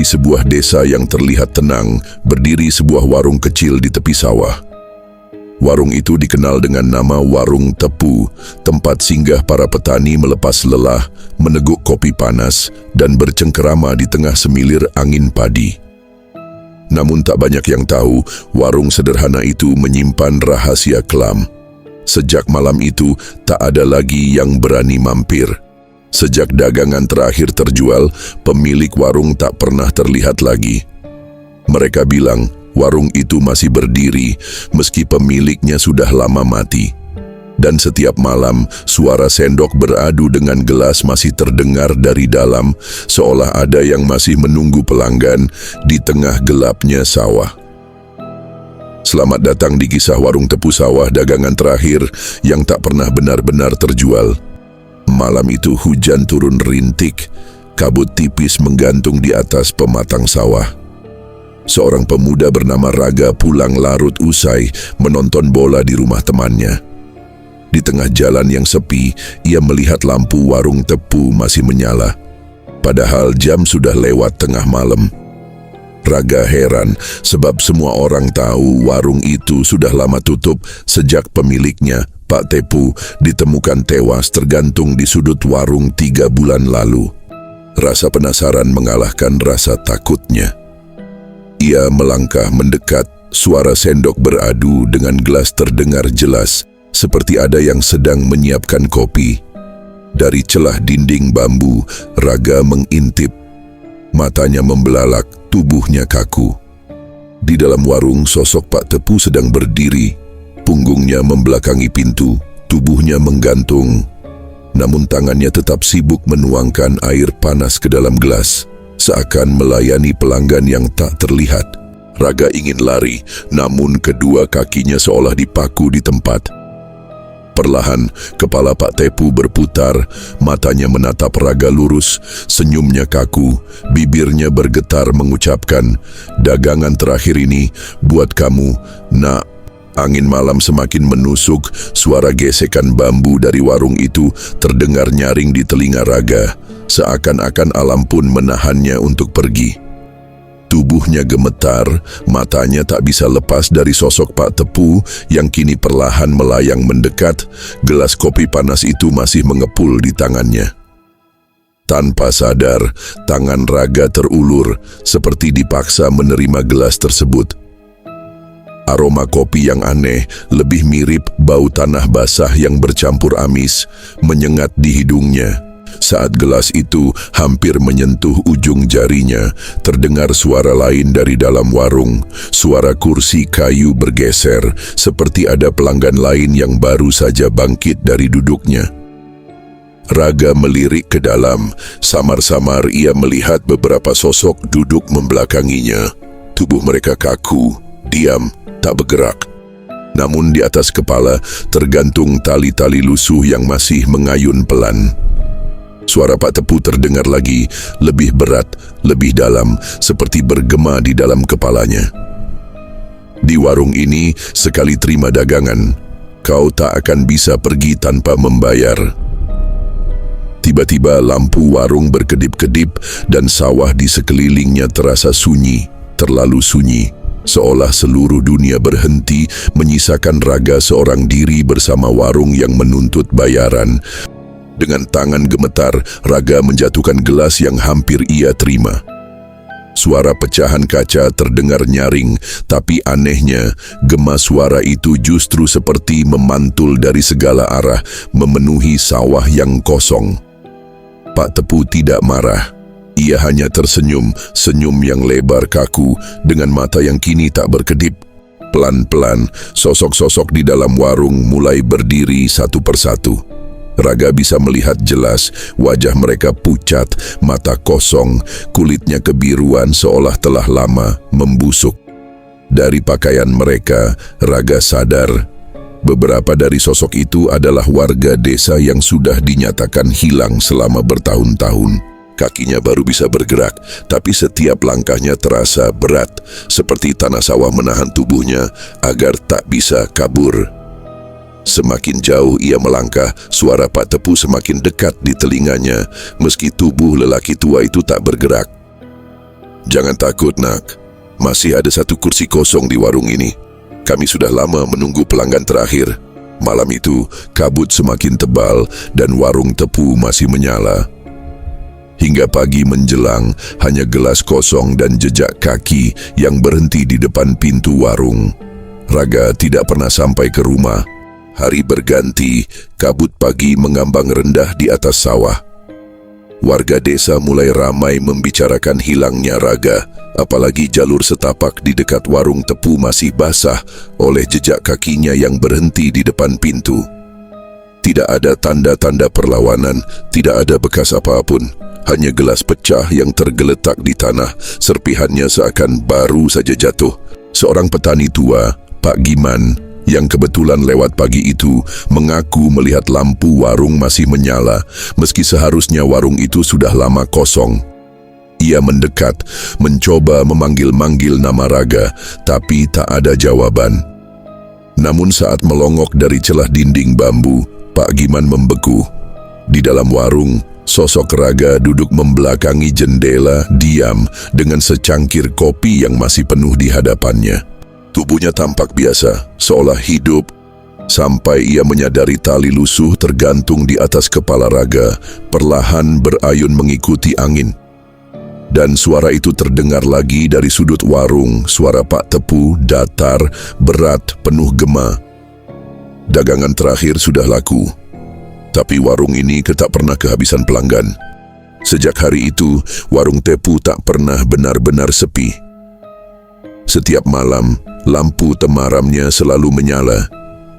sebuah desa yang terlihat tenang, berdiri sebuah warung kecil di tepi sawah. Warung itu dikenal dengan nama Warung Tepu, tempat singgah para petani melepas lelah, meneguk kopi panas, dan bercengkerama di tengah semilir angin padi. Namun tak banyak yang tahu, warung sederhana itu menyimpan rahasia kelam. Sejak malam itu, tak ada lagi yang berani mampir. Sejak dagangan terakhir terjual, pemilik warung tak pernah terlihat lagi. Mereka bilang, warung itu masih berdiri meski pemiliknya sudah lama mati. Dan setiap malam, suara sendok beradu dengan gelas masih terdengar dari dalam, seolah ada yang masih menunggu pelanggan di tengah gelapnya sawah. Selamat datang di kisah Warung Tepu Sawah, dagangan terakhir yang tak pernah benar-benar terjual. Malam itu hujan turun rintik, kabut tipis menggantung di atas pematang sawah. Seorang pemuda bernama Raga pulang larut usai menonton bola di rumah temannya. Di tengah jalan yang sepi, ia melihat lampu warung tepu masih menyala. Padahal jam sudah lewat tengah malam. Raga heran sebab semua orang tahu warung itu sudah lama tutup sejak pemiliknya, Pak Tepu, ditemukan tewas tergantung di sudut warung 3 bulan lalu. Rasa penasaran mengalahkan rasa takutnya. Ia melangkah mendekat, suara sendok beradu dengan gelas terdengar jelas, seperti ada yang sedang menyiapkan kopi. Dari celah dinding bambu, Raga mengintip. Matanya membelalak, tubuhnya kaku. Di dalam warung, sosok Pak Tepu sedang berdiri. Punggungnya membelakangi pintu, tubuhnya menggantung. Namun tangannya tetap sibuk menuangkan air panas ke dalam gelas, seakan melayani pelanggan yang tak terlihat. Raga ingin lari, namun kedua kakinya seolah dipaku di tempat. Perlahan, kepala Pak Tepu berputar, matanya menatap Raga lurus, senyumnya kaku, bibirnya bergetar mengucapkan, "Dagangan terakhir ini buat kamu, nak." Angin malam semakin menusuk, suara gesekan bambu dari warung itu terdengar nyaring di telinga Raga, seakan-akan alam pun menahannya untuk pergi. Tubuhnya gemetar, matanya tak bisa lepas dari sosok Pak Tepu yang kini perlahan melayang mendekat. Gelas kopi panas itu masih mengepul di tangannya. Tanpa sadar, tangan Raga terulur, seperti dipaksa menerima gelas tersebut. Aroma kopi yang aneh, lebih mirip bau tanah basah yang bercampur amis, menyengat di hidungnya. Saat gelas itu hampir menyentuh ujung jarinya, terdengar suara lain dari dalam warung. Suara kursi kayu bergeser, seperti ada pelanggan lain yang baru saja bangkit dari duduknya. Raga melirik ke dalam, samar-samar ia melihat beberapa sosok duduk membelakanginya. Tubuh mereka kaku, diam, tak bergerak. Namun di atas kepala tergantung tali-tali lusuh yang masih mengayun pelan. Suara Pak Tepu terdengar lagi, lebih berat, lebih dalam, seperti bergema di dalam kepalanya. "Di warung ini, sekali terima dagangan, kau tak akan bisa pergi tanpa membayar." Tiba-tiba lampu warung berkedip-kedip dan sawah di sekelilingnya terasa sunyi, terlalu sunyi, seolah seluruh dunia berhenti, menyisakan Raga seorang diri bersama warung yang menuntut bayaran. Dengan tangan gemetar, Raga menjatuhkan gelas yang hampir ia terima. Suara pecahan kaca terdengar nyaring, tapi anehnya, gema suara itu justru seperti memantul dari segala arah, memenuhi sawah yang kosong. Pak Tepu tidak marah. Ia hanya tersenyum, senyum yang lebar kaku, dengan mata yang kini tak berkedip. Pelan-pelan, sosok-sosok di dalam warung mulai berdiri satu persatu. Raga bisa melihat jelas, wajah mereka pucat, mata kosong, kulitnya kebiruan seolah telah lama membusuk. Dari pakaian mereka, Raga sadar, beberapa dari sosok itu adalah warga desa yang sudah dinyatakan hilang selama bertahun-tahun. Kakinya baru bisa bergerak, tapi setiap langkahnya terasa berat, seperti tanah sawah menahan tubuhnya agar tak bisa kabur. Semakin jauh ia melangkah, suara Pak Tepu semakin dekat di telinganya, meski tubuh lelaki tua itu tak bergerak. Jangan takut, nak. Masih ada satu kursi kosong di warung ini. Kami sudah lama menunggu pelanggan terakhir. Malam itu, kabut semakin tebal dan warung tepu masih menyala. Hingga pagi menjelang, hanya gelas kosong dan jejak kaki yang berhenti di depan pintu warung. Raga tidak pernah sampai ke rumah. Hari berganti, kabut pagi mengambang rendah di atas sawah. Warga desa mulai ramai membicarakan hilangnya Raga, apalagi jalur setapak di dekat warung tepu masih basah oleh jejak kakinya yang berhenti di depan pintu. Tidak ada tanda-tanda perlawanan, tidak ada bekas apapun. Hanya gelas pecah yang tergeletak di tanah, serpihannya seakan baru saja jatuh. Seorang petani tua, Pak Giman, yang kebetulan lewat pagi itu, mengaku melihat lampu warung masih menyala, meski seharusnya warung itu sudah lama kosong. Ia mendekat, mencoba memanggil-manggil nama Raga, tapi tak ada jawaban. Namun saat melongok dari celah dinding bambu, Pak Giman membeku. Di dalam warung, sosok Raga duduk membelakangi jendela, diam dengan secangkir kopi yang masih penuh di hadapannya. Tubuhnya tampak biasa, seolah hidup, sampai ia menyadari tali lusuh tergantung di atas kepala Raga, perlahan berayun mengikuti angin. Dan suara itu terdengar lagi dari sudut warung, suara Pak Tepu, datar, berat, penuh gema. Dagangan terakhir sudah laku, tapi warung ini tak pernah kehabisan pelanggan. Sejak hari itu, warung Tepu tak pernah benar-benar sepi. Setiap malam, lampu temaramnya selalu menyala,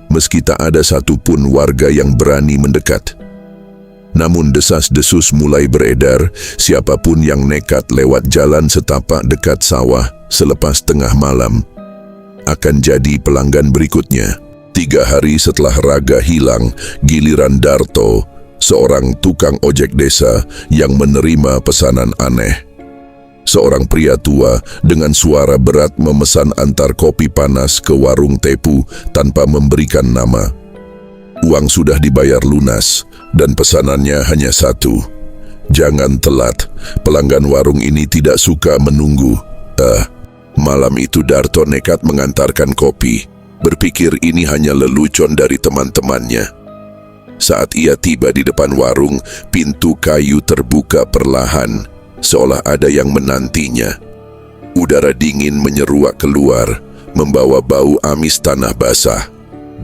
meski tak ada satupun warga yang berani mendekat. Namun desas-desus mulai beredar, siapapun yang nekat lewat jalan setapak dekat sawah selepas tengah malam akan jadi pelanggan berikutnya. 3 hari setelah Raga hilang, giliran Darto, seorang tukang ojek desa yang menerima pesanan aneh. Seorang pria tua dengan suara berat memesan antar kopi panas ke warung Tepu tanpa memberikan nama. Uang sudah dibayar lunas dan pesanannya hanya satu. Jangan telat, pelanggan warung ini tidak suka menunggu. Malam itu Darto nekat mengantarkan kopi, berpikir ini hanya lelucon dari teman-temannya. Saat ia tiba di depan warung, pintu kayu terbuka perlahan, seolah ada yang menantinya. Udara dingin menyeruak keluar, membawa bau amis tanah basah.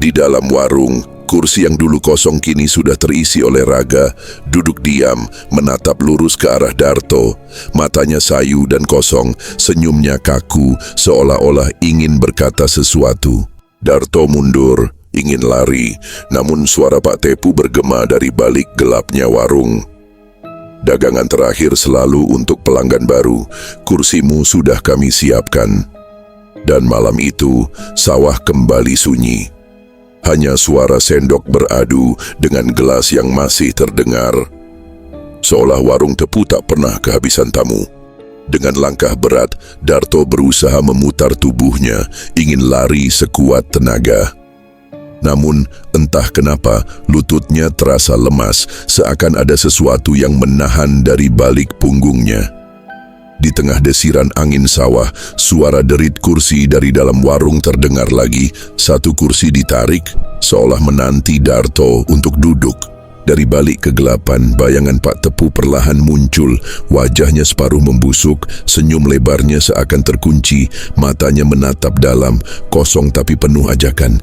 Di dalam warung, kursi yang dulu kosong kini sudah terisi oleh Raga, duduk diam, menatap lurus ke arah Darto. Matanya sayu dan kosong, senyumnya kaku, seolah-olah ingin berkata sesuatu. Darto mundur, ingin lari, namun suara Pak Tepu bergema dari balik gelapnya warung. Dagangan terakhir selalu untuk pelanggan baru, kursimu sudah kami siapkan. Dan malam itu, sawah kembali sunyi. Hanya suara sendok beradu dengan gelas yang masih terdengar. Seolah warung Tepu tak pernah kehabisan tamu. Dengan langkah berat, Darto berusaha memutar tubuhnya, ingin lari sekuat tenaga. Namun, entah kenapa, lututnya terasa lemas, seakan ada sesuatu yang menahan dari balik punggungnya. Di tengah desiran angin sawah, suara derit kursi dari dalam warung terdengar lagi. Satu kursi ditarik, seolah menanti Darto untuk duduk. Dari balik kegelapan, bayangan Pak Tepu perlahan muncul, wajahnya separuh membusuk, senyum lebarnya seakan terkunci, matanya menatap dalam, kosong tapi penuh ajakan.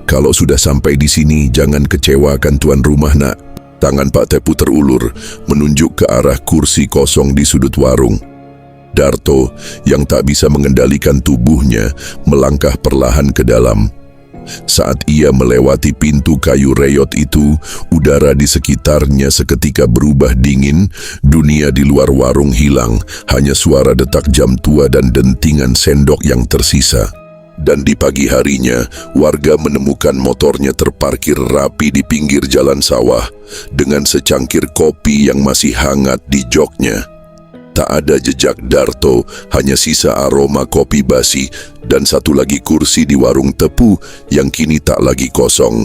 Kalau sudah sampai di sini, jangan kecewakan tuan rumah, nak. Tangan Pak Tepu terulur, menunjuk ke arah kursi kosong di sudut warung. Darto, yang tak bisa mengendalikan tubuhnya, melangkah perlahan ke dalam. Saat ia melewati pintu kayu reyot itu, udara di sekitarnya seketika berubah dingin, dunia di luar warung hilang, hanya suara detak jam tua dan dentingan sendok yang tersisa. Dan di pagi harinya, warga menemukan motornya terparkir rapi di pinggir jalan sawah, dengan secangkir kopi yang masih hangat di joknya. Tak ada jejak Darto, hanya sisa aroma kopi basi dan satu lagi kursi di warung Tepu yang kini tak lagi kosong.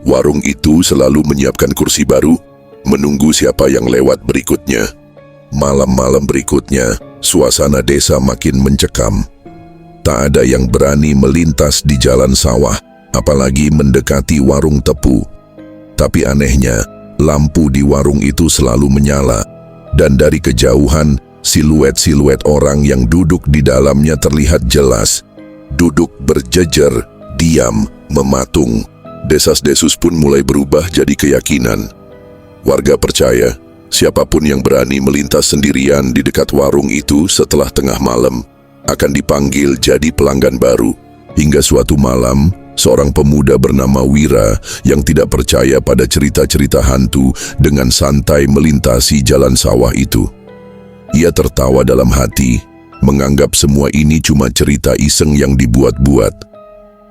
Warung itu selalu menyiapkan kursi baru, menunggu siapa yang lewat berikutnya. Malam-malam berikutnya, Suasana desa makin mencekam. Tak ada yang berani melintas di jalan sawah, apalagi mendekati warung tepu. Tapi anehnya, lampu di warung itu selalu menyala, dan dari kejauhan, siluet-siluet orang yang duduk di dalamnya terlihat jelas. Duduk berjejer, diam, mematung. Desas-desus pun mulai berubah jadi keyakinan. Warga percaya, siapapun yang berani melintas sendirian di dekat warung itu setelah tengah malam akan dipanggil jadi pelanggan baru. Hingga suatu malam, seorang pemuda bernama Wira yang tidak percaya pada cerita-cerita hantu dengan santai melintasi jalan sawah itu. Ia tertawa dalam hati, menganggap semua ini cuma cerita iseng yang dibuat-buat.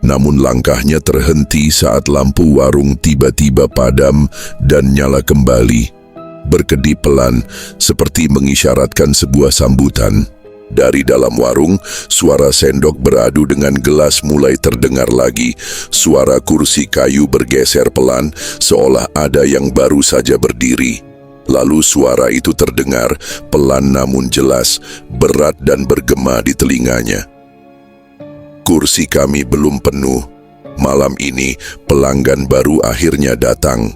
Namun langkahnya terhenti saat lampu warung tiba-tiba padam dan nyala kembali. Berkedip pelan, seperti mengisyaratkan sebuah sambutan. Dari dalam warung, suara sendok beradu dengan gelas mulai terdengar lagi. Suara kursi kayu bergeser pelan, seolah ada yang baru saja berdiri. Lalu suara itu terdengar, pelan namun jelas, berat dan bergema di telinganya. Kursi kami belum penuh. Malam ini, pelanggan baru akhirnya datang.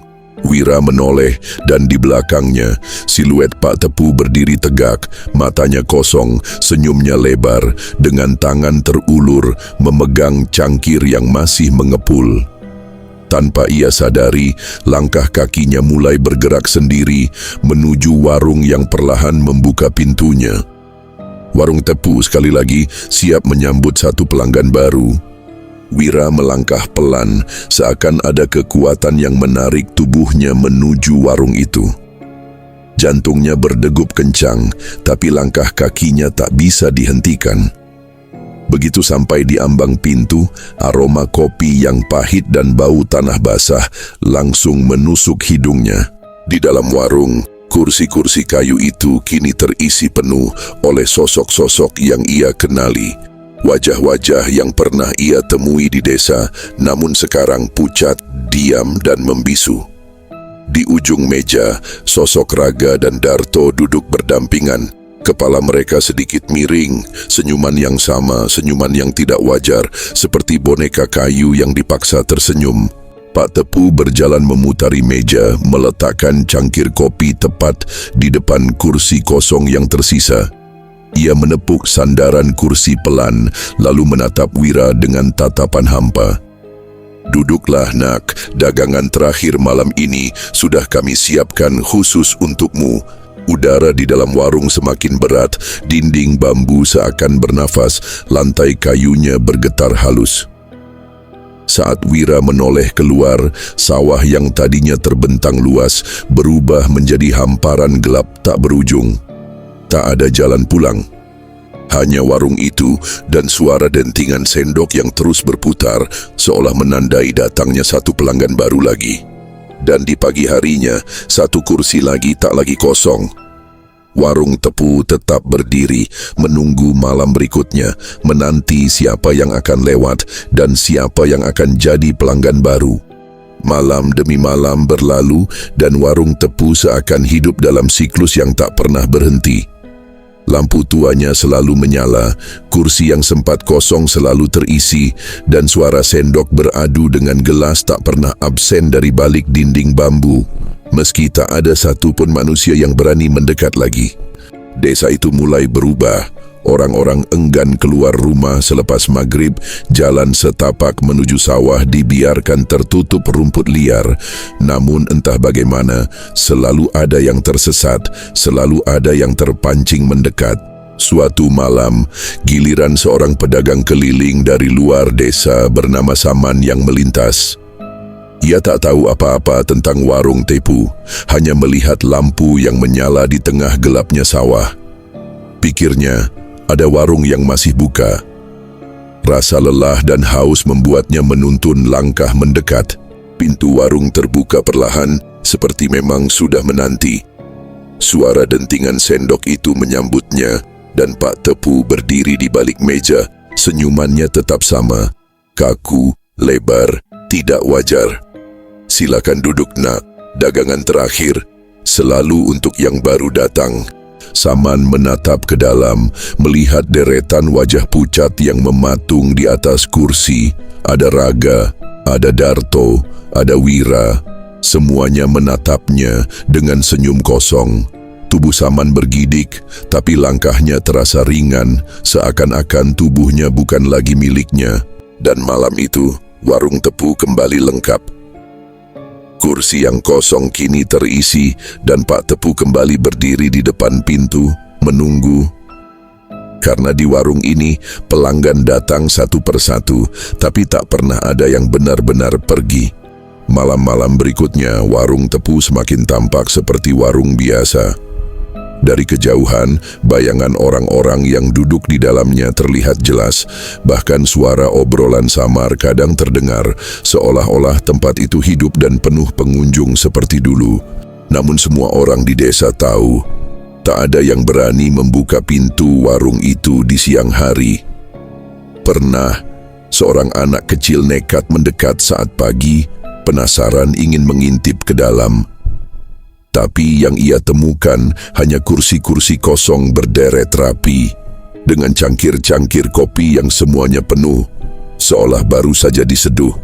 Wira menoleh dan di belakangnya, siluet Pak Tepu berdiri tegak, matanya kosong, senyumnya lebar, dengan tangan terulur memegang cangkir yang masih mengepul. Tanpa ia sadari, langkah kakinya mulai bergerak sendiri menuju warung yang perlahan membuka pintunya. Warung Tepu sekali lagi siap menyambut satu pelanggan baru. Wira melangkah pelan, seakan ada kekuatan yang menarik tubuhnya menuju warung itu. Jantungnya berdegup kencang, tapi langkah kakinya tak bisa dihentikan. Begitu sampai di ambang pintu, aroma kopi yang pahit dan bau tanah basah langsung menusuk hidungnya. Di dalam warung, kursi-kursi kayu itu kini terisi penuh oleh sosok-sosok yang ia kenali. Wajah-wajah yang pernah ia temui di desa, namun sekarang pucat, diam dan membisu. Di ujung meja, sosok Raga dan Darto duduk berdampingan. Kepala mereka sedikit miring, senyuman yang sama, senyuman yang tidak wajar, seperti boneka kayu yang dipaksa tersenyum. Pak Tepu berjalan memutari meja, meletakkan cangkir kopi tepat di depan kursi kosong yang tersisa. Ia menepuk sandaran kursi pelan, lalu menatap Wira dengan tatapan hampa. "Duduklah nak, dagangan terakhir malam ini sudah kami siapkan khusus untukmu." Udara di dalam warung semakin berat, dinding bambu seakan bernafas, lantai kayunya bergetar halus. Saat Wira menoleh keluar, sawah yang tadinya terbentang luas berubah menjadi hamparan gelap tak berujung. Tak ada jalan pulang. Hanya warung itu dan suara dentingan sendok yang terus berputar seolah menandai datangnya satu pelanggan baru lagi. Dan di pagi harinya, satu kursi lagi tak lagi kosong. Warung Tepu tetap berdiri, menunggu malam berikutnya, menanti siapa yang akan lewat dan siapa yang akan jadi pelanggan baru. Malam demi malam berlalu dan warung Tepu seakan hidup dalam siklus yang tak pernah berhenti. Lampu tuanya selalu menyala, kursi yang sempat kosong selalu terisi, dan suara sendok beradu dengan gelas tak pernah absen dari balik dinding bambu. Meski tak ada satu pun manusia yang berani mendekat lagi. Desa itu mulai berubah. Orang-orang enggan keluar rumah selepas maghrib, jalan setapak menuju sawah dibiarkan tertutup rumput liar. Namun entah bagaimana, selalu ada yang tersesat, selalu ada yang terpancing mendekat. Suatu malam, giliran seorang pedagang keliling dari luar desa bernama Saman yang melintas. Ia tak tahu apa-apa tentang warung Tepu, hanya melihat lampu yang menyala di tengah gelapnya sawah. Pikirnya, ada warung yang masih buka. Rasa lelah dan haus membuatnya menuntun langkah mendekat. Pintu warung terbuka perlahan, seperti memang sudah menanti. Suara dentingan sendok itu menyambutnya, dan Pak Tepu berdiri di balik meja. Senyumannya tetap sama, kaku, lebar, tidak wajar. "Silakan duduk nak, dagangan terakhir, selalu untuk yang baru datang." Saman menatap ke dalam, melihat deretan wajah pucat yang mematung di atas kursi. Ada Raga, ada Darto, ada Wira. Semuanya menatapnya dengan senyum kosong. Tubuh Saman bergidik, tapi langkahnya terasa ringan, seakan-akan tubuhnya bukan lagi miliknya. Dan malam itu, warung tepu kembali lengkap. Kursi yang kosong kini terisi dan Pak Tepu kembali berdiri di depan pintu, menunggu. Karena di warung ini, pelanggan datang satu persatu, tapi tak pernah ada yang benar-benar pergi. Malam-malam berikutnya, warung tepu semakin tampak seperti warung biasa. Dari kejauhan, bayangan orang-orang yang duduk di dalamnya terlihat jelas, bahkan suara obrolan samar kadang terdengar, seolah-olah tempat itu hidup dan penuh pengunjung seperti dulu. Namun semua orang di desa tahu, tak ada yang berani membuka pintu warung itu di siang hari. Pernah, seorang anak kecil nekat mendekat saat pagi, penasaran ingin mengintip ke dalam. Tapi yang ia temukan hanya kursi-kursi kosong berderet rapi, dengan cangkir-cangkir kopi yang semuanya penuh, seolah baru saja diseduh.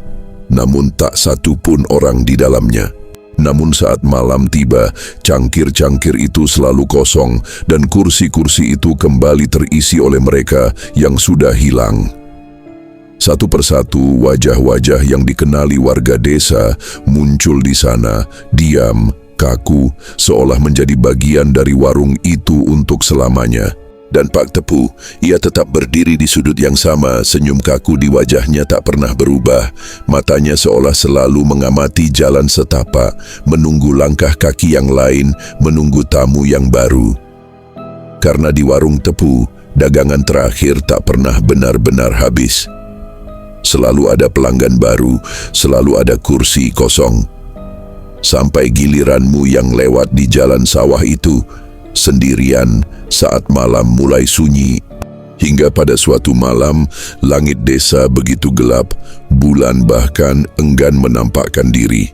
Namun tak satu pun orang di dalamnya. Namun saat malam tiba, cangkir-cangkir itu selalu kosong dan kursi-kursi itu kembali terisi oleh mereka yang sudah hilang. Satu persatu wajah-wajah yang dikenali warga desa muncul di sana, diam, kaku, seolah menjadi bagian dari warung itu untuk selamanya. Dan Pak Tepu, ia tetap berdiri di sudut yang sama, senyum kaku di wajahnya tak pernah berubah. Matanya seolah selalu mengamati jalan setapak, menunggu langkah kaki yang lain, menunggu tamu yang baru. Karena di warung Tepu, dagangan terakhir tak pernah benar-benar habis. Selalu ada pelanggan baru, selalu ada kursi kosong. Sampai giliranmu yang lewat di jalan sawah itu, sendirian saat malam mulai sunyi. Hingga pada suatu malam, langit desa begitu gelap, bulan bahkan enggan menampakkan diri.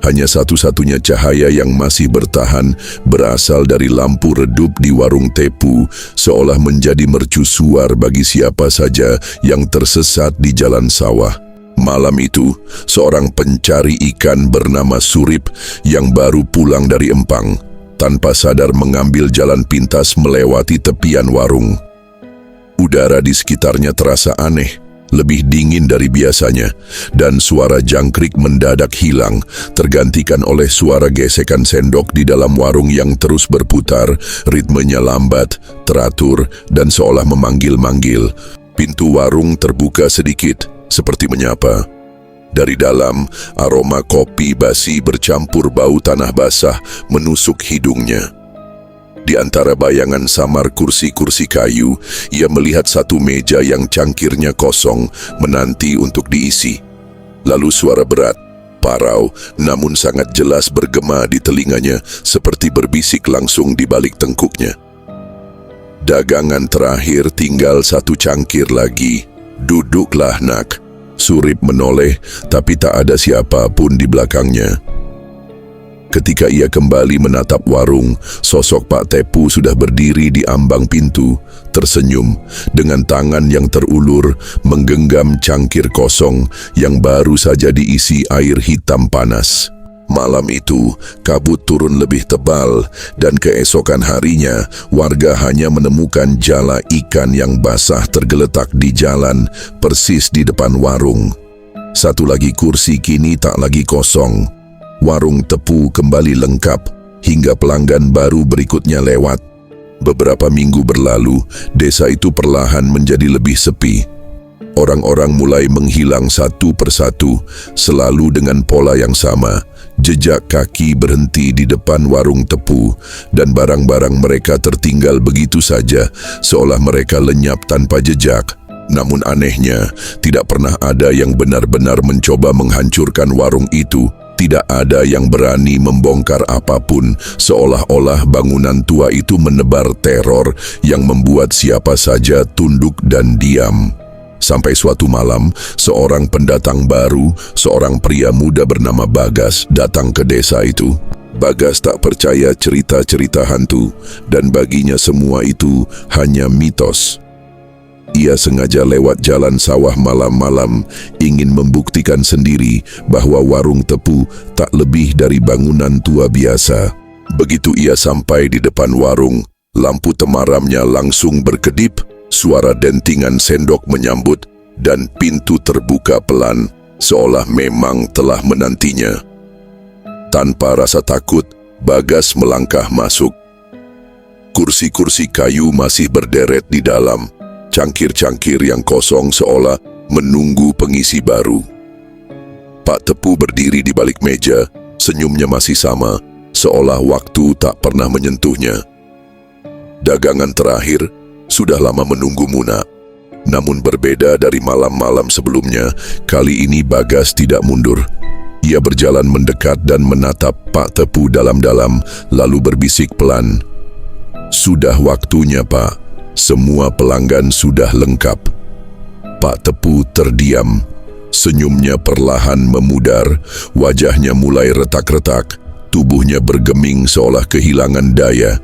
Hanya satu-satunya cahaya yang masih bertahan berasal dari lampu redup di warung Tepu, seolah menjadi mercusuar bagi siapa saja yang tersesat di jalan sawah. Malam itu, seorang pencari ikan bernama Surip yang baru pulang dari Empang, tanpa sadar mengambil jalan pintas melewati tepian warung. Udara di sekitarnya terasa aneh, lebih dingin dari biasanya, dan suara jangkrik mendadak hilang, tergantikan oleh suara gesekan sendok di dalam warung yang terus berputar, ritmenya lambat, teratur, dan seolah memanggil-manggil. Pintu warung terbuka sedikit, seperti menyapa. Dari dalam, aroma kopi basi bercampur bau tanah basah menusuk hidungnya. Di antara bayangan samar kursi-kursi kayu, ia melihat satu meja yang cangkirnya kosong, menanti untuk diisi. Lalu suara berat, parau, namun sangat jelas bergema di telinganya, seperti berbisik langsung di balik tengkuknya. Dagangan terakhir tinggal satu cangkir lagi. Duduklah nak. Surip menoleh, tapi tak ada siapapun di belakangnya. Ketika ia kembali menatap warung, sosok Pak Tepu sudah berdiri di ambang pintu, tersenyum, dengan tangan yang terulur, menggenggam cangkir kosong yang baru saja diisi air hitam panas. Malam itu, kabut turun lebih tebal, dan keesokan harinya, warga hanya menemukan jala ikan yang basah tergeletak di jalan, persis di depan warung. Satu lagi kursi kini tak lagi kosong. Warung Tepu kembali lengkap, hingga pelanggan baru berikutnya lewat. Beberapa minggu berlalu, desa itu perlahan menjadi lebih sepi. Orang-orang mulai menghilang satu persatu, selalu dengan pola yang sama. Jejak kaki berhenti di depan warung Tepu, dan barang-barang mereka tertinggal begitu saja, seolah mereka lenyap tanpa jejak. Namun anehnya, tidak pernah ada yang benar-benar mencoba menghancurkan warung itu. Tidak ada yang berani membongkar apapun, seolah-olah bangunan tua itu menebar teror yang membuat siapa saja tunduk dan diam. Sampai suatu malam, seorang pendatang baru, seorang pria muda bernama Bagas, datang ke desa itu. Bagas tak percaya cerita-cerita hantu dan baginya semua itu hanya mitos. Ia sengaja lewat jalan sawah malam-malam ingin membuktikan sendiri bahwa warung tepu tak lebih dari bangunan tua biasa. Begitu ia sampai di depan warung, lampu temaramnya langsung berkedip, suara dentingan sendok menyambut, dan pintu terbuka pelan seolah memang telah menantinya. Tanpa rasa takut, Bagas melangkah masuk. Kursi-kursi kayu masih berderet di dalam, cangkir-cangkir yang kosong seolah menunggu pengisi baru. Pak Tepu berdiri di balik meja, senyumnya masih sama, seolah waktu tak pernah menyentuhnya. Dagangan terakhir sudah lama menunggu Muna. Namun berbeda dari malam-malam sebelumnya, kali ini Bagas tidak mundur. Ia berjalan mendekat dan menatap Pak Tepu dalam-dalam, lalu berbisik pelan. "Sudah waktunya, Pak. Semua pelanggan sudah lengkap." Pak Tepu terdiam. Senyumnya perlahan memudar, wajahnya mulai retak-retak, tubuhnya bergeming seolah kehilangan daya.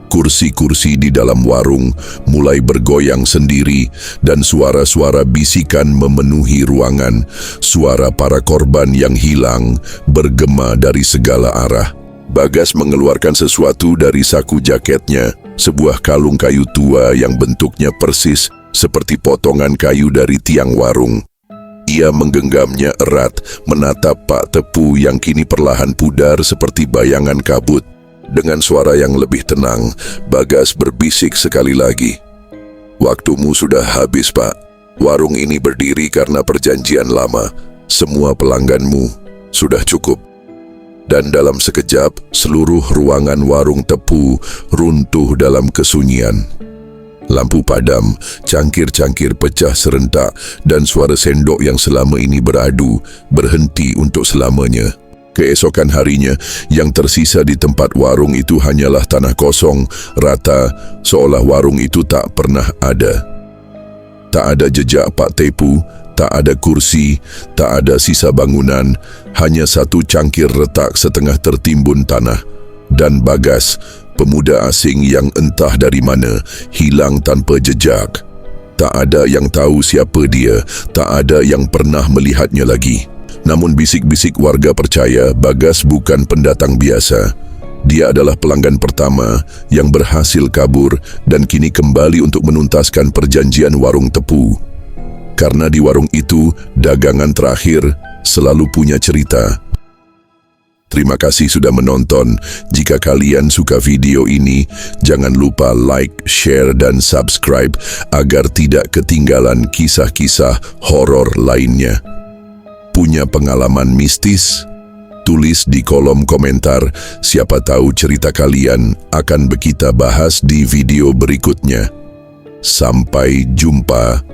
Kursi-kursi di dalam warung mulai bergoyang sendiri dan suara-suara bisikan memenuhi ruangan. Suara para korban yang hilang bergema dari segala arah. Bagas mengeluarkan sesuatu dari saku jaketnya, sebuah kalung kayu tua yang bentuknya persis seperti potongan kayu dari tiang warung. Ia menggenggamnya erat, menatap Pak Tepu yang kini perlahan pudar seperti bayangan kabut. Dengan suara yang lebih tenang, Bagas berbisik sekali lagi. "Waktumu sudah habis, Pak. Warung ini berdiri karena perjanjian lama. Semua pelangganmu sudah cukup." Dan dalam sekejap, seluruh ruangan warung Tepu runtuh dalam kesunyian. Lampu padam, cangkir-cangkir pecah serentak, dan suara sendok yang selama ini beradu berhenti untuk selamanya. Keesokan harinya, yang tersisa di tempat warung itu hanyalah tanah kosong, rata, seolah warung itu tak pernah ada. Tak ada jejak Pak Tepu, tak ada kursi, tak ada sisa bangunan, hanya satu cangkir retak setengah tertimbun tanah. Dan Bagas, pemuda asing yang entah dari mana, hilang tanpa jejak. Tak ada yang tahu siapa dia, tak ada yang pernah melihatnya lagi. Namun bisik-bisik warga percaya Bagas bukan pendatang biasa. Dia adalah pelanggan pertama yang berhasil kabur dan kini kembali untuk menuntaskan perjanjian warung Tepu. Karena di warung itu, dagangan terakhir selalu punya cerita. Terima kasih sudah menonton. Jika kalian suka video ini, jangan lupa like, share, dan subscribe agar tidak ketinggalan kisah-kisah horor lainnya. Punya pengalaman mistis? Tulis di kolom komentar, siapa tahu cerita kalian akan kita bahas di video berikutnya. Sampai jumpa.